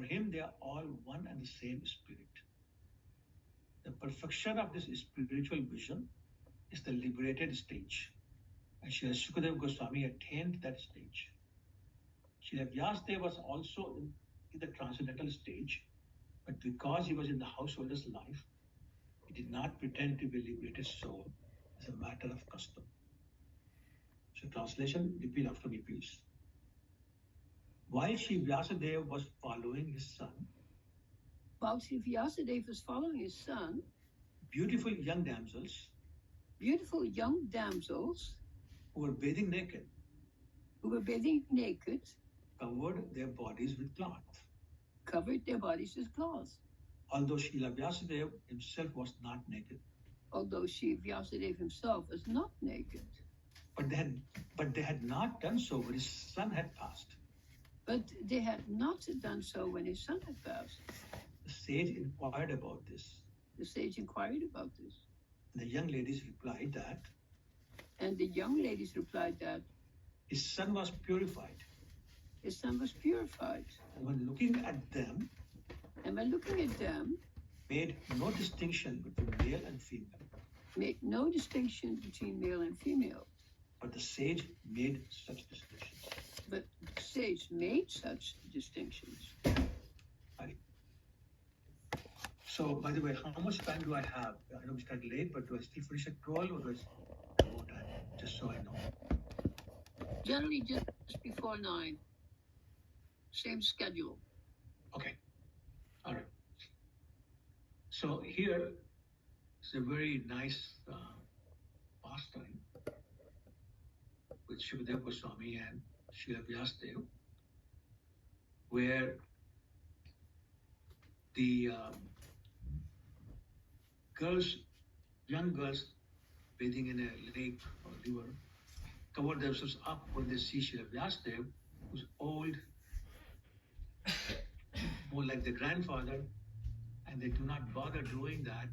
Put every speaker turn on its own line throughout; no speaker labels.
For him, they are all one and the same spirit. The perfection of this spiritual vision is the liberated stage. And Srila Sukadeva Goswami attained that stage. Srila Vyāsa was also in the transcendental stage, but because he was in the householder's life, he did not pretend to be a liberated soul as a matter of custom. So translation, repeat after me, please. While Sri Vyasadeva was following his son, beautiful young damsels who were bathing naked covered their bodies with cloth. Although Srila Vyasadeva himself was not naked. But they had not done so when his son had passed. The sage inquired about this. And the young ladies replied that his son was purified. And when looking at them, made no distinction between male and female. But the sage made such distinctions. Right. So, by the way, how much time do I have? I know we started late, but do I still finish at 12 or do I have more time? Just so I know.
Generally just before 9. Same schedule.
Okay. All right. So here is a very nice pastime with Shukadeva Goswami and Srila Vyasadeva, where the young girls bathing in a lake or river, cover themselves up when they see Srila Vyasadeva, who's old, more like the grandfather, and they do not bother doing that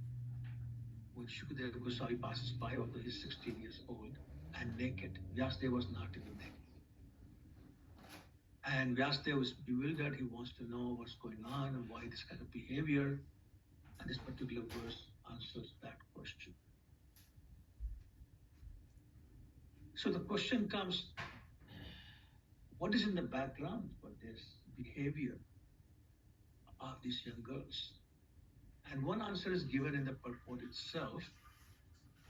when Shukadeva Goswami passes by, although he's 16 years old and naked. Vyasadeva was not even naked. And Vyasadeva is bewildered. He wants to know what's going on and why this kind of behavior. And this particular verse answers that question. So the question comes, what is in the background for this behavior of these young girls? And one answer is given in the purport itself,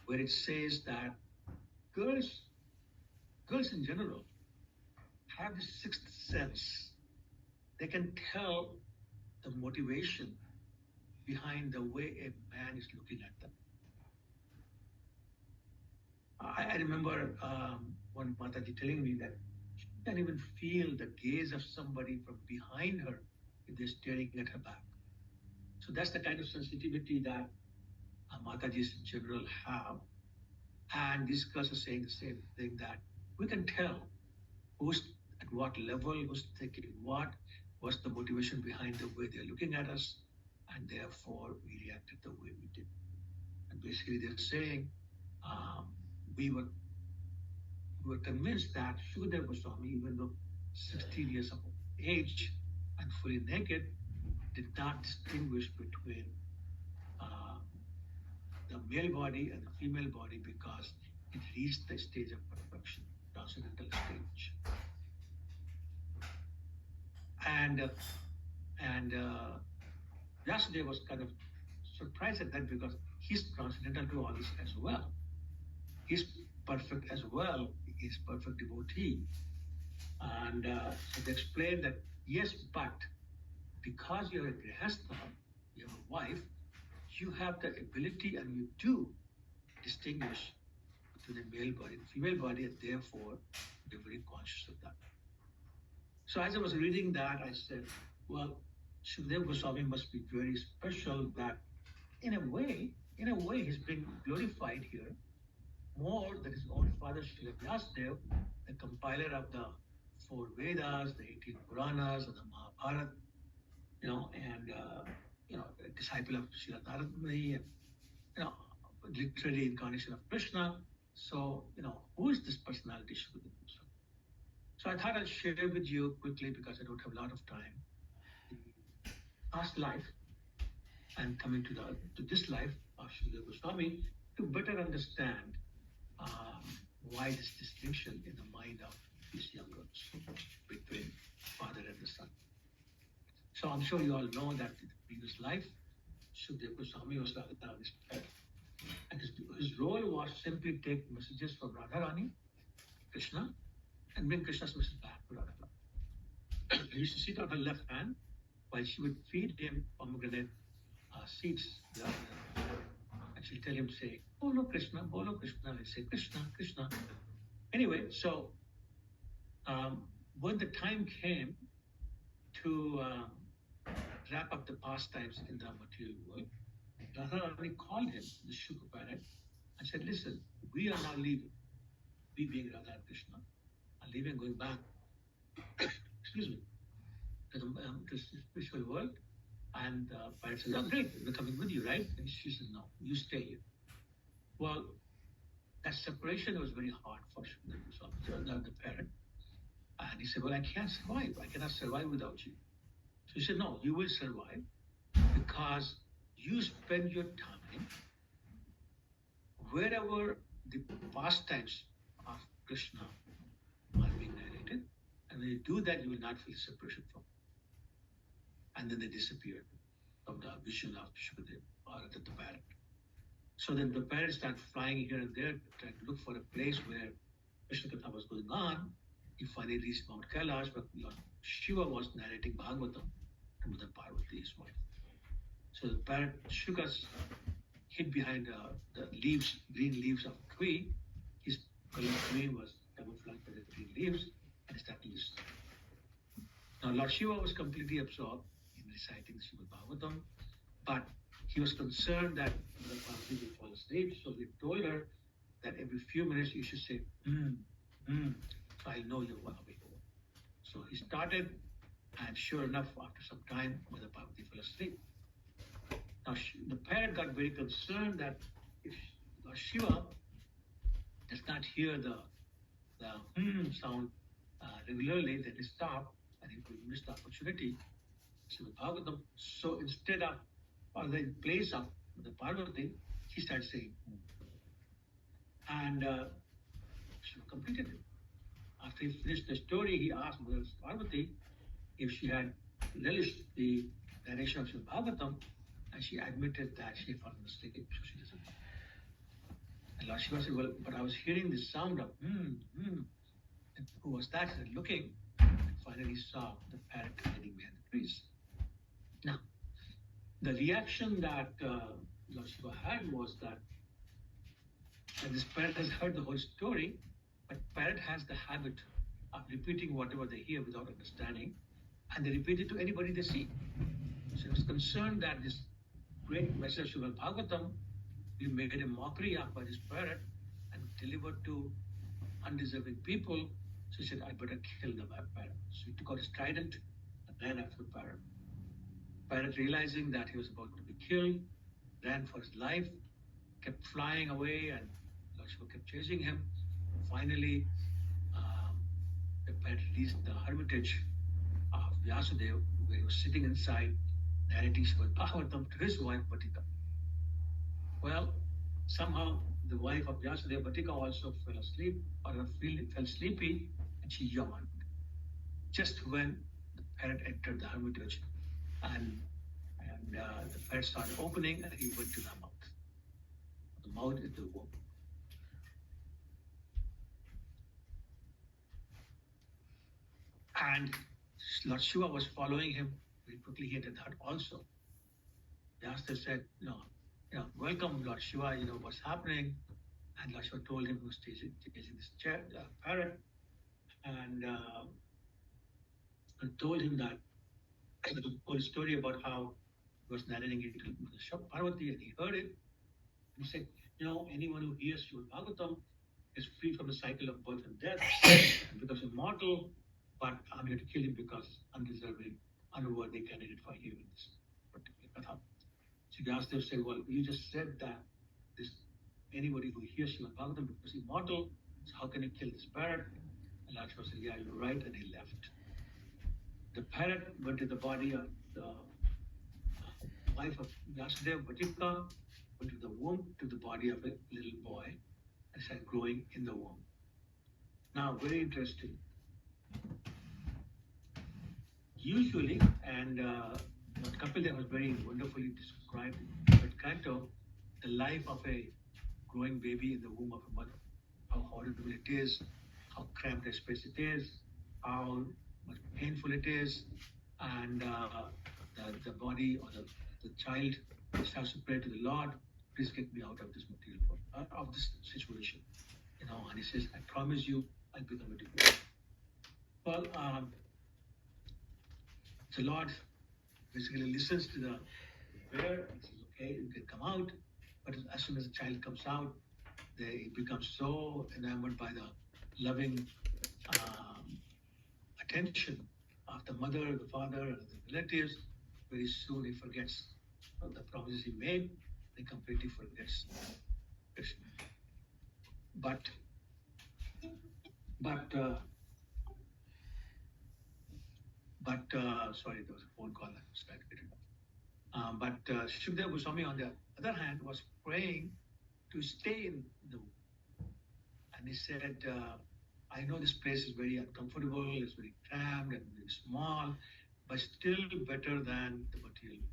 where it says that girls in general have the sixth sense. They can tell the motivation behind the way a man is looking at them. I remember one Mataji telling me that she can even feel the gaze of somebody from behind her if they're staring at her back. So that's the kind of sensitivity that Matajis in general have. And these girls are saying the same thing, that we can tell who's at what level, who's thinking what's the motivation behind the way they're looking at us, and therefore we reacted the way we did. And basically they're saying, we were convinced that Shukadeva Goswami, even though 16 years of age and fully naked, did not distinguish between the male body and the female body because it reached the stage of perfection, transcendental stage. And Vyasadeva was kind of surprised at that because he's transcendental to all this as well. He's perfect as well. He's perfect devotee. And so they explained that, yes, but because you're a grihastha, you have a wife, you have the ability and you do distinguish between the male body and female body, and therefore you're very conscious of that. So as I was reading that, I said, well, Shukadeva Goswami must be very special that in a way, he's being glorified here more than his own father, Srila Vyasadeva, the compiler of the 4 Vedas, the 18 Puranas, and the Mahabharata, and a disciple of Srila Narada Muni, and, literary incarnation of Krishna. So, who is this personality, Shukadeva Goswami? So I thought I'll share with you quickly, because I don't have a lot of time, the past life and coming to this life of Srila Goswami to better understand why this distinction in the mind of these young girls between father and the son. So I'm sure you all know that in the previous life, Srila Goswami was Radharani's pet. And his role was simply take messages from Radharani, Krishna, and bring Krishna's message back to Radharani. He used to sit on her left hand while she would feed him pomegranate seeds. And she'll tell him to say, Bolo Krishna, Bolo Krishna. He'll say, Krishna, Krishna. Anyway, so when the time came to wrap up the pastimes in the material world, Radharani called him, the sugar parrot, and said, listen, we are now leaving. We being Radha and Krishna are leaving, going back, excuse me, to the spiritual world. And the parrot says, oh great, we're coming with you, right? And she says, no, you stay here. Well, that separation was very hard for the parrot. And he said, well, I can't survive. I cannot survive without you. So he said, no, you will survive because you spend your time wherever the pastimes of Krishna are being narrated. And when you do that, you will not feel separation from it. And then they disappeared from the vision of Shukadev or the parrot. So then the parrot started flying here and there, trying to look for a place where Krishna Katha was going on. He finally reached Mount Kailash, but Lord Shiva was narrating Bhagavatam to Mother Parvati, his wife. So the parrot shook us, hid behind the leaves, green leaves of a tree. His color green was camouflaged by the green leaves, and he started listening. Now Lord Shiva was completely absorbed in reciting the Srimad Bhagavatam, but he was concerned that Mother Parvati would fall asleep, so he told her that every few minutes you should say, so I'll know you're awake. So he started, and sure enough, after some time, Mother Parvati fell asleep. Now the parrot got very concerned that if Lord Shiva does not hear the sound regularly, then he stop and he could miss the opportunity to Bhagavatam. So instead of, or in place of the Parvati, he started saying, and Shiva completed it. After he finished the story, he asked Mother Parvati if she had relished the narration of Srimad Bhagavatam, and she admitted that she had fallen asleep, so she doesn't know. And Lord Shiva said, well, but I was hearing this sound of And who was that? He said, looking, and finally saw the parrot hiding behind the trees. Now, the reaction that Lord Shiva had was that this parrot has heard the whole story, but parrot has the habit of repeating whatever they hear without understanding, and they repeat it to anybody they see. So he was concerned that this great message of Bhagavatam be made a mockery of by this parrot and delivered to undeserving people. So he said, I better kill the parrot. So he took out his trident and ran after the parrot. Parrot, realizing that he was about to be killed, ran for his life, kept flying away, and Lord Shiva kept chasing him. Finally, the parrot reached the hermitage of Vyāsa, where he was sitting inside, narrating Srimad Bhagavatam to his wife Bhattika. Well, somehow the wife of Vyāsa, Bhattika, also fell asleep or fell sleepy, and she yawned. Just when the parrot entered the hermitage, and the parrot started opening, and he went to the mouth. The mouth is the womb. And Lord Shiva was following him very quickly. He entered that also. Vyāsa said, welcome Lord Shiva, what's happening? And Lord Shiva told him he was chasing this parrot, and told him that the whole story about how he was narrating it to the Parvati, and he heard it. And he said, anyone who hears Srimad Bhagavatam is free from the cycle of birth and death and becomes immortal, but I'm here to kill him because undeserving, unworthy candidate for you in this particular katha. So Vyāsadeva said, well, you just said that anybody who hears Srimad Bhagavatam becomes immortal, so how can you kill this parrot? And Lord Shiva said, yeah, you're right, and he left. The parrot went to the body of the wife of Vyasadeva, Vatika, went to the womb, to the body of a little boy, and started growing in the womb. Now, very interesting. Usually, and what Kapil Dev has very wonderfully described in that canto, the life of a growing baby in the womb of a mother, how horrible it is, how cramped a space it is, how much painful it is, and the body or the child starts to pray to the Lord, please get me out of this material world, of this situation. And he says, I promise you, I'll become a devotee. Well, the Lord basically listens to the prayer and says, okay, you can come out. But as soon as the child comes out, they become so enamored by the loving attention of the mother, the father, and the relatives. Very soon he forgets the promises he made. He completely forgets Krishna. But sorry, there was a phone call that was trying to get it off. But Shukadeva Goswami, on the other hand, was praying to stay in the womb. And he said, I know this place is very uncomfortable, it's very cramped and very small, but still better than the material world.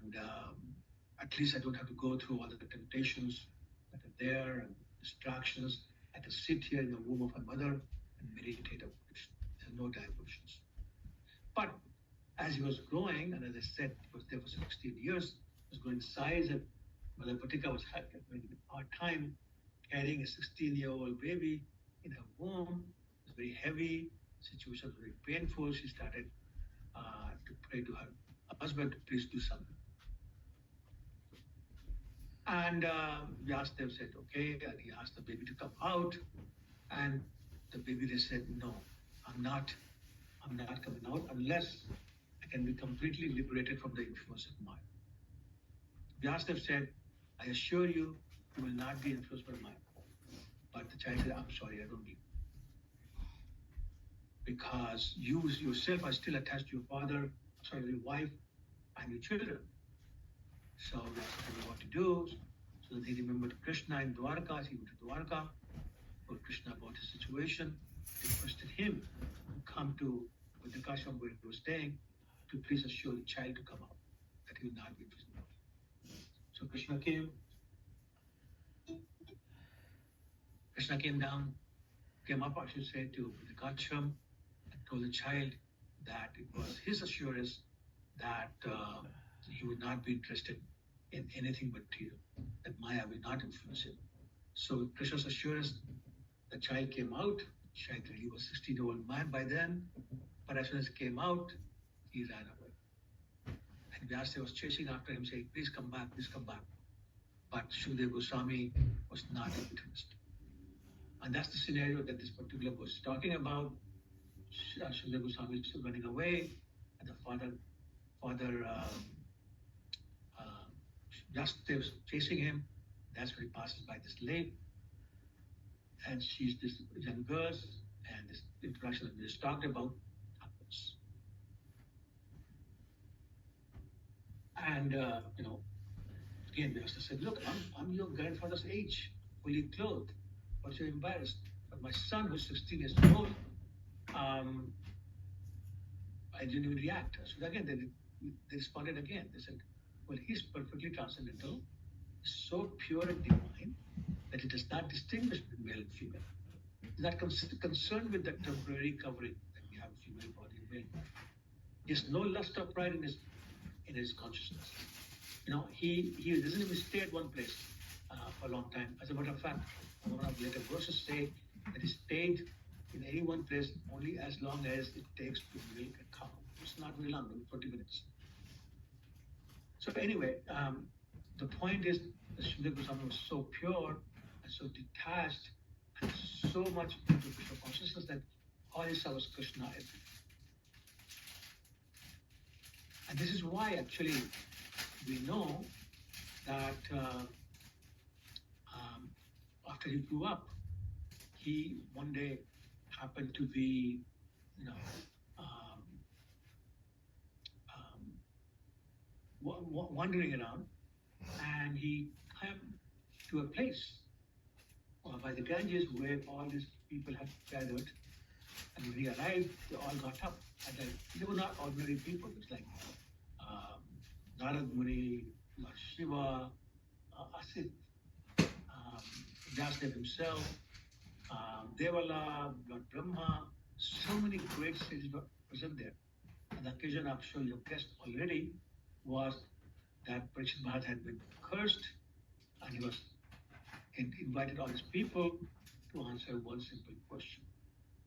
And at least I don't have to go through all the temptations that are there and distractions. I can sit here in the womb of my mother and meditate on Krishna. There are no diversions. But as he was growing, and as I said, he was there for 16 years, he was growing in size, and Mother Patika was having a hard time carrying a 16-year-old baby in her womb. It was very heavy, the situation was very painful. She started to pray to her husband to please do something. And Vyasadeva said, okay, and he asked the baby to come out. And the baby they said, no, I'm not coming out unless I can be completely liberated from the influence of mind. Vyasadeva said, I assure you, you will not be influenced by mind. But the child said, I'm sorry, I don't believe. Because you yourself are still attached to your father, your wife, and your children. So Vyasa didn't know what to do. So he remembered Krishna in Dwarka. He went to Dwarka, told Krishna about his situation, requested him to come to the ashram where he was staying to please assure the child to come out, that he will not be influenced. So Krishna came up, I should say, to the ashram and told the child that it was his assurance that he would not be interested in anything material, that Maya will not influence him. So with Krishna's assurance, the child came out. The child really was a 16-year-old man by then, but as soon as he came out, he ran away. And Vyasa was chasing after him, saying, please come back, please come back. But Shukadeva Goswami was not interested. And that's the scenario that this particular book is talking about. Shukadeva Goswami is running away, and the father Vyasa was chasing him. That's when he passes by this lake, and sees this young girl, and this interaction that we just talked about happens. And again, Vyasa said, "Look, I'm your grandfather's age, fully clothed. But you're embarrassed. But my son, who's 16 years old, I didn't even react." So again, they responded again. They said, well, he's perfectly transcendental, so pure and divine that he does not distinguish between male and female. He's not concerned with the temporary covering that we have female body and male body. He has no lust or pride in his consciousness. He doesn't even stay at one place for a long time. As a matter of fact, one of the later verses say that he stayed in any one place only as long as it takes to milk a cow. It's not very long, maybe 40 minutes. So anyway, the point is that Shukadeva Goswami was so pure and so detached and so much into Krishna consciousness that all he saw was Krishna everywhere. And this is why actually we know that after he grew up, he one day happened to be, wandering around, and he came to a place by the Ganges where all these people had gathered. And when he arrived, they all got up. And they were not ordinary people. It was like Narad Muni, Lord Shiva, Asti, Vyāsa himself, Devala, Lord Brahma. So many great sages were present there. And the occasion, I'm sure you've guessed already, was that Pṛcchati had been cursed, and he was invited all these people to answer one simple question.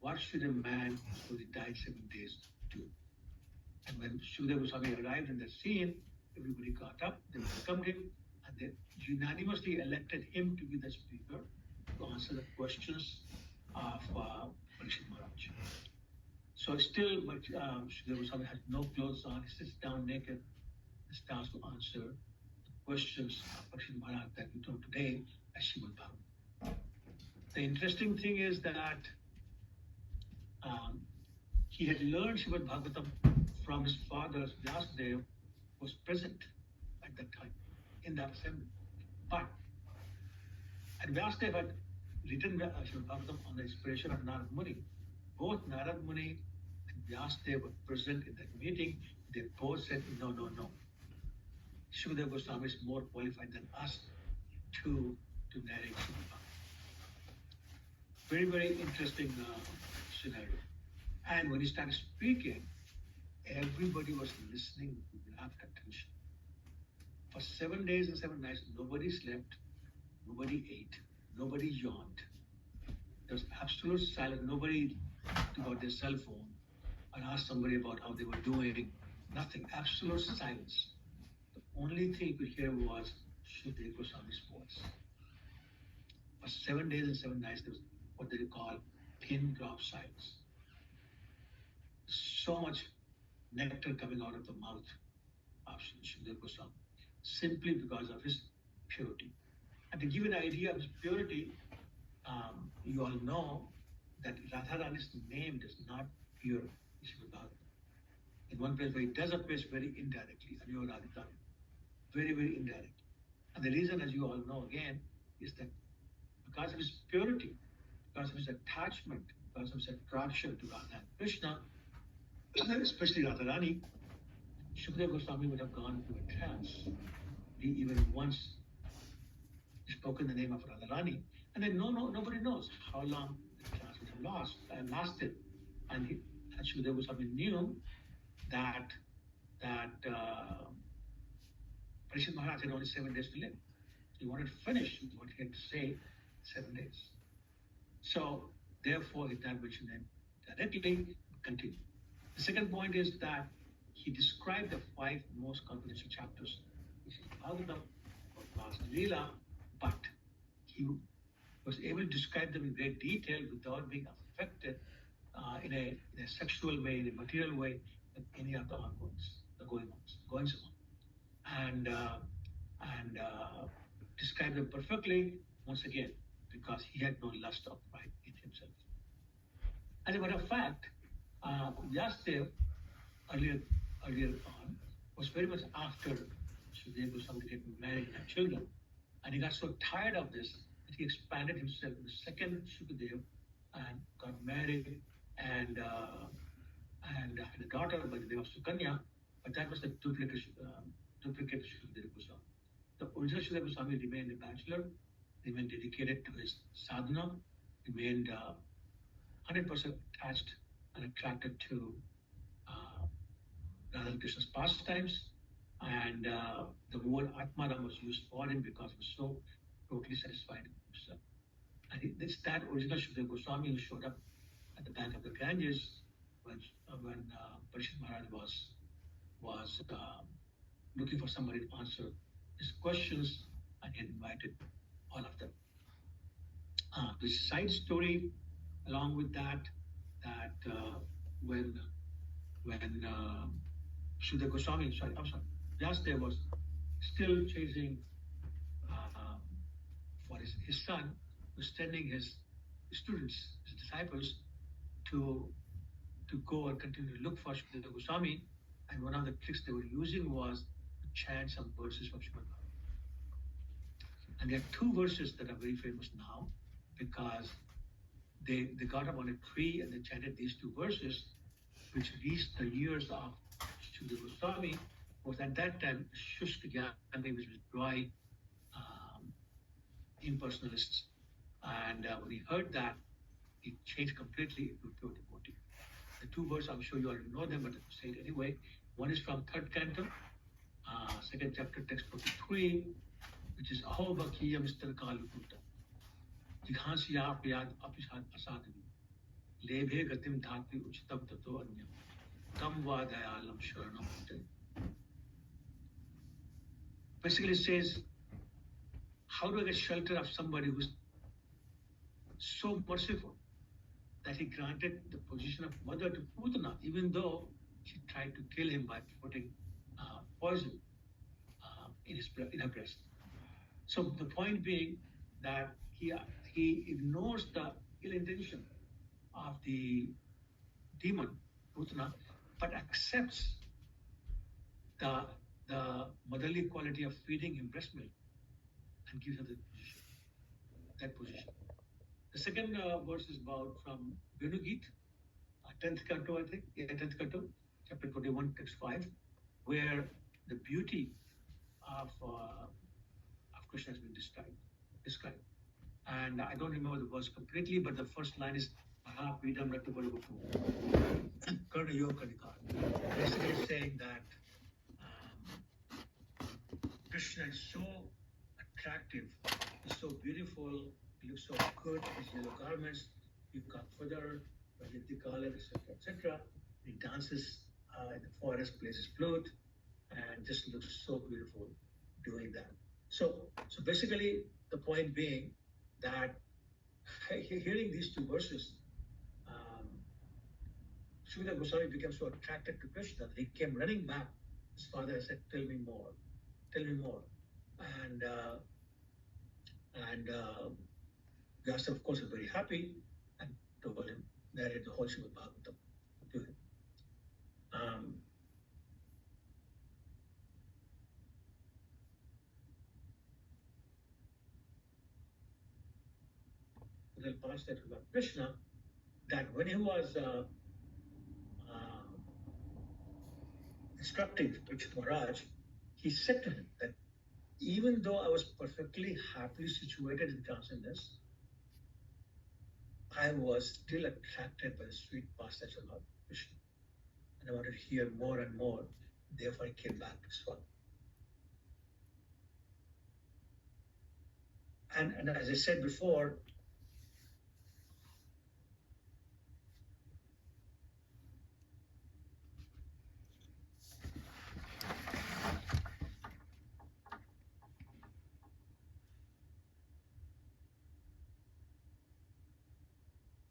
What should a man who died 7 days do? And when Shukadeva Goswami arrived in the scene, everybody got up, they welcomed him, and they unanimously elected him to be the speaker to answer the questions of Pṛcchati Maharaj. So still, but Shukadeva Goswami has no clothes on, he sits down naked, and starts to answer the questions of Pṛcchati Maharaj that we know today as Srimad Bhagavatam. The interesting thing is that he had learned Srimad Bhagavatam from his father, Vyāsa, who was present at that time in that assembly. But, and Vyāsa had written Srimad Bhagavatam on the inspiration of Narad Muni. Both Narad Muni and Vyāsa were present in that meeting. They both said, no. Shukadeva Goswami is more qualified than us to narrate Srimad Bhagavatam. Very, very interesting scenario. And when he started speaking, everybody was listening with rapt attention. For 7 days and 7 nights, nobody slept, nobody ate, nobody yawned. There was absolute silence. Nobody took out their cell phone and asked somebody about how they were doing. Nothing. Absolute silence. The only thing you could hear was Shukadeva Goswami's voice. For 7 days and 7 nights, there was what they call pin drop silence. So much nectar coming out of the mouth of Shukadeva Goswami, simply because of his purity. And to give you an idea of his purity, you all know that Radharani's name does not appear in Srimad Bhagavatam. In one place where it does appear very indirectly, Anuyāntam, very, very indirectly. And the reason, as you all know again, is that because of his purity, because of his attachment, because of his attraction to Radha and Krishna, especially Radharani, Shukadeva Goswami would have gone into a trance. He even once spoken the name of Radharani, and then nobody knows how long the trance would have lasted. And Shukadeva Goswami knew that Pṛcchati Maharaj had only 7 days to live. He wanted to finish what he had to say 7 days. So therefore, he did not mention them directly. Continue. The second point is that he described the 5 most confidential chapters, which is Bhagavatam or Vyāsa Leela, but he was able to describe them in great detail without being affected in a sexual way, in a material way, in any of the goings on, and described them perfectly once again because he had no lust of pride in himself. As a matter of fact, Vyāsa earlier on was very much after Shukadeva Goswami getting married and had children, and he got so tired of this that he expanded himself in the second Shukadeva and got married and had a daughter by the name of Sukanya, but that was the duplicate Shukadeva Goswami. The original Shukadeva Goswami remained a bachelor, remained dedicated to his sadhana, remained 100% attached and attracted to Radha and Krishna's pastimes, and the word ātmajam was used for him because he was so totally satisfied with himself. And it's that original Shukadeva Goswami who showed up at the bank of the Ganges when Pṛcchati Maharaj was looking for somebody to answer his questions, and he invited all of them. The side story along with that when Shukadeva Goswami, Vyāsa was still chasing for his son, was sending his students, his disciples, to go and continue to look for Shukadeva Goswami. And one of the tricks they were using was to chant some verses from Srimad Bhagavatam. And there are two verses that are very famous now because they got up on a tree and they chanted these two verses, which reached the ears of Srila Goswami. Was at that time Shushka Jnani, which was dry impersonalists. And when he heard that, he changed completely into pure devotee. The two verses, I'm sure you already know them, but I'll say it anyway. One is from 3rd canto, 2nd chapter, text 43, which is Aho Bhakiya Mr. Kalukuta. Jighansiya Priyad Apishad Asadani. Lebhe Gatim Dhati Uchitam Tato Anyam. Tam Vadayalam Sharanam. Basically, it says, how do I get shelter of somebody who's so merciful that he granted the position of mother to Putana, even though she tried to kill him by putting poison in her breast. So the point being that he ignores the ill intention of the demon Putana, but accepts the motherly quality of feeding him breast milk and gives her that position. The second verse is about from Venugit, 10th canto, I think, 10th canto, chapter 21, text 5, where the beauty of Krishna has been described. And I don't remember the verse completely, but the first line is Vidam Karna Yoga Nikar. Basically saying that Krishna is so attractive, he's so beautiful, he looks so good, his yellow garments, you come further, etc. He dances in the forest, plays his flute, and just looks so beautiful doing that. So basically, the point being that hearing these two verses, Srila Goswami became so attracted to Krishna that he came running back. His father said, "Tell me more, tell me more." And Vyāsa, of course, was very happy and told him, narrated the whole Srimad Bhagavatam to him. Then past that about Krishna, that when he was instructing Pṛcchati Maharaj, he said to him that even though I was perfectly happily situated in transcendence, I was still attracted by the sweet pastimes of Lord Krishna. And I wanted to hear more and more. Therefore, I came back to Swami. And as I said before,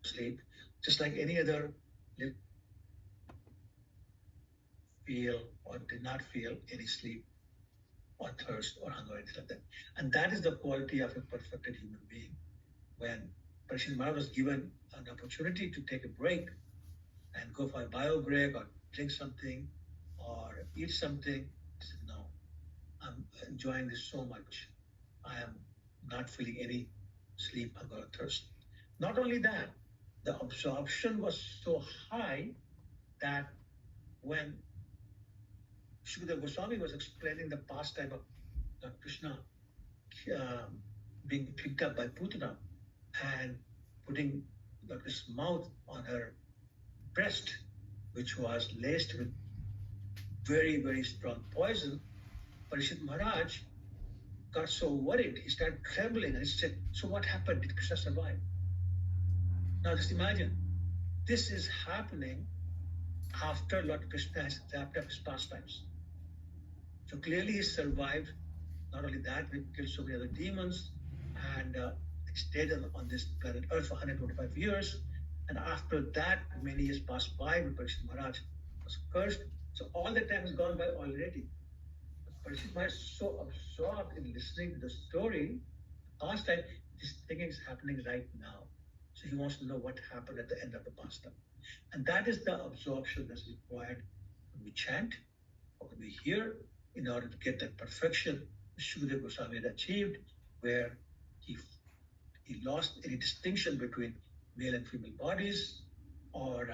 sleep, just like any other feel or did not feel any sleep or thirst or hunger or anything like that. And that is the quality of a perfected human being. When Pṛcchati Maharaj was given an opportunity to take a break and go for a bio break or drink something or eat something, he said, "No, I'm enjoying this so much. I am not feeling any sleep, hunger, or thirst." Not only that, the absorption was so high that when Srila Goswami was explaining the pastime of Krishna being picked up by Putana and putting his mouth on her breast, which was laced with very, very strong poison, Pṛcchati Maharaj got so worried, he started trembling and he said, "So what happened? Did Krishna survive?" Now just imagine, this is happening after Lord Krishna has wrapped up his pastimes. So clearly he survived. Not only that, we killed so many other demons and stayed on this planet Earth for 125 years. And after that, many years passed by, but Pṛcchati Maharaj was cursed. So all the time has gone by already. But Pṛcchati Maharaj is so absorbed in listening to the story, the pastime, this thing is happening right now. So he wants to know what happened at the end of the pastime. And that is the absorption that's required when we chant or when we hear in order to get that perfection Sukadeva Goswami had achieved, where he lost any distinction between male and female bodies, or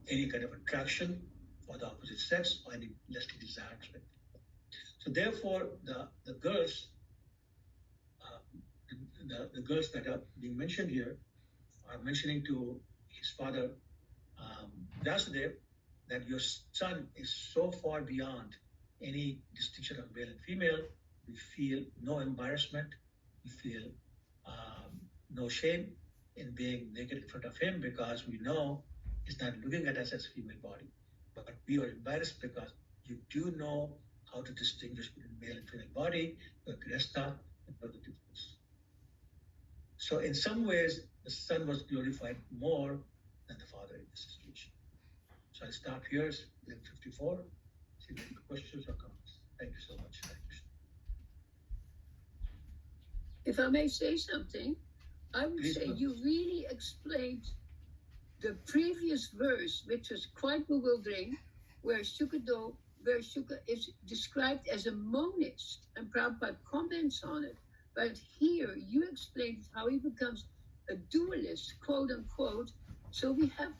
any kind of attraction for the opposite sex, or any lusty desires. So therefore, the girls, the girls that are being mentioned here, are mentioning to his father Vyasadeva that your son is so far beyond any distinction of male and female. We feel no embarrassment, we feel no shame in being naked in front of him, because we know he's not looking at us as female body. But we are embarrassed because you do know how to distinguish between male and female body, the grihastha, and know the difference. So in some ways, the son was glorified more than the father in this situation. So I'll stop here, in 54. See if any questions or comments. Thank you so much.
If I may say something, I would
Please
say
do.
you really explained the previous verse, which was quite bewildering, where Shuka is described as a monist, and Prabhupada comments on it. But here you explained how he becomes a dualist, quote unquote. So we have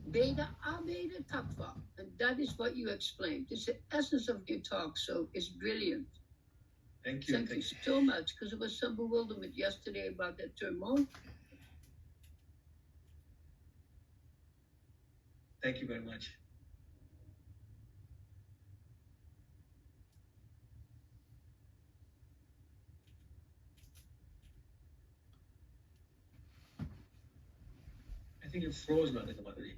Veda Aveda Tattva, and that is what you explained. It's the essence of your talk, so it's brilliant.
Thank you.
Thank you so much, because there was some bewilderment yesterday about that term.
Thank you very much. I think you froze, Madhuri.